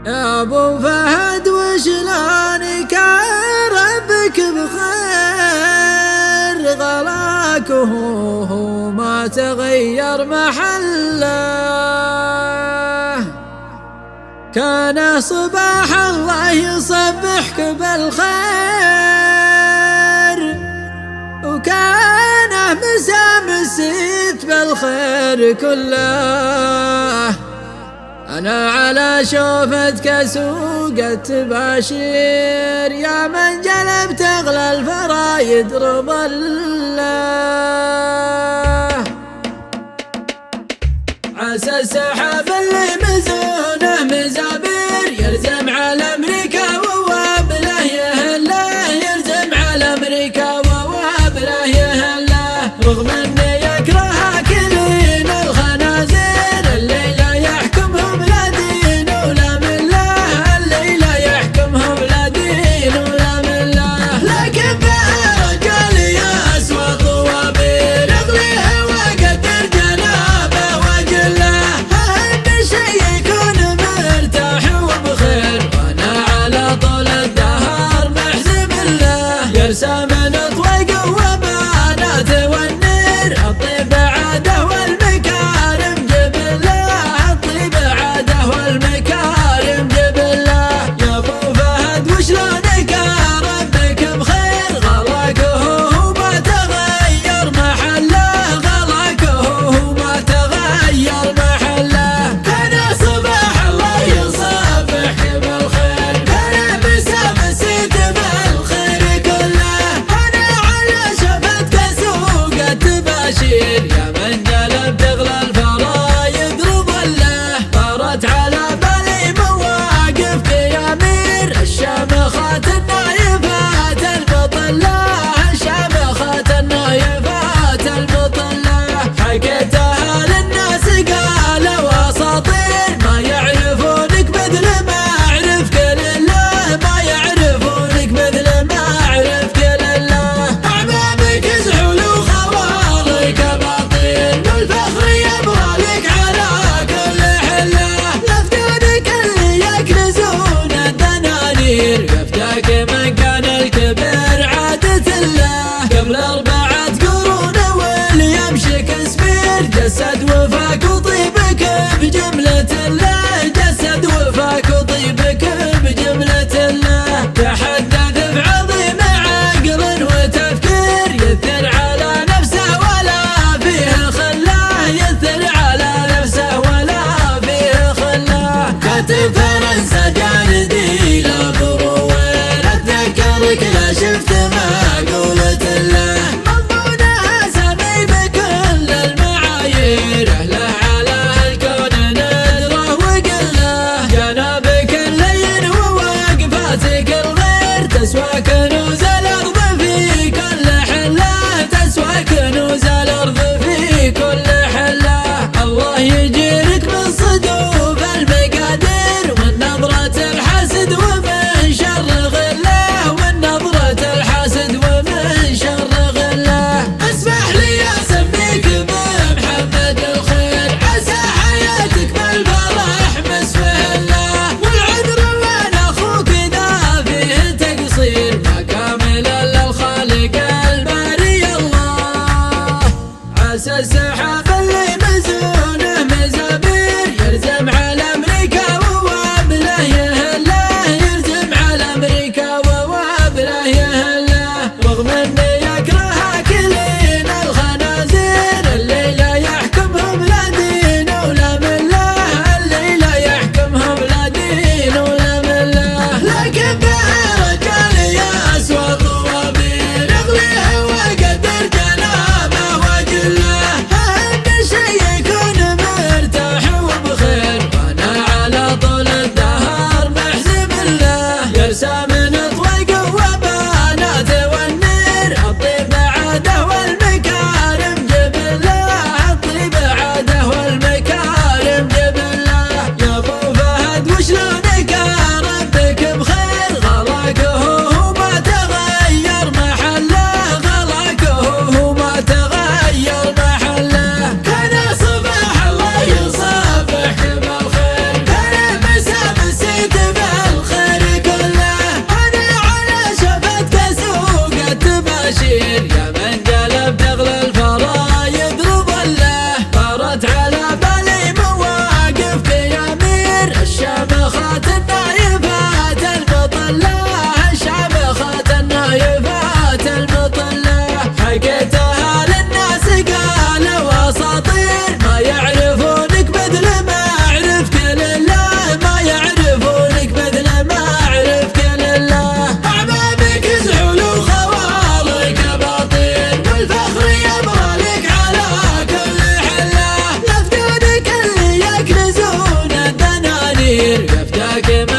يا ابو فهد وشلون كان ربك بخير، غلاك وهو ما تغير محله. كان صباح الله يصبحك بالخير، وكان مسا مسيت بالخير كله. أنا على شوفتك سوقت باشير، يا من جلبت أغلى الفرايد رضله. عسى السحاب اللي مزونه مزابير يرزم على أمريكا ووابله يهله، يرزم على أمريكا ووابله يهله. رغم أني يكره كلين الخنازير، الليلة يحكمهم لا دين ولا مله، الليلة يحكمهم لا دين ولا مله. لكن برجال يا أسوى طوابير، اغليه وقدر جنابه وجله. أهم شي يكون مرتاح وبخير، وأنا على طول الدهر محزم له. يرسى من طويق وبنات والنير، الطيب عاده والمكارم جبله، الطيب عاده والمكارم جبله. يا ابو فهد وشلون كان ربك بخير، غلاك وهو ما تغير محله، غلاك وهو ما تغير محله. كان صباح الله يصبحك بالخير، كان مسا مسيت بالخير كله. أنا على شفتك سوقت باشير، يا من جلب تغلى الفرايد رضله. طارت على بالي مواقفك يا أمير، الشامخات النايفات البطله، الشامخات النايفات البطله. حكيتها للناس قالوا أساطير، ما يعرفونك مثل ما أعرف كل الله، ما يعرفونك مثل ما أعرف كل الله. أعمامك زعول وخوالك أباطيل، والفخر يبغالك على كل حله. لفتونك اللي يكنزون الدنانير، يفتاك من كان الكبر عادة له. قبل 4 قرون ويليام شكسبير، جسد وفاك وطيبك بجملة الله، جسد وفاك وطيبك بجملة الله. تحدث بعظيم عقل وتفكير، يثر على نفسه ولا فيه خله، يثر على نفسه ولا فيه خله. كاتب فرنسا جاندي لا بروين، اتذكرك لا شفت ما قولت له. مضمونها سمي بكل المعايير، اهله على الكون ندره وقله. جنابك اللين ووقفاتك الغير، تسوى كنوز الارض في كل حله، تسوى كنوز الارض في كل حله. الله يجيرك من صدوف المقادير، وان حاكم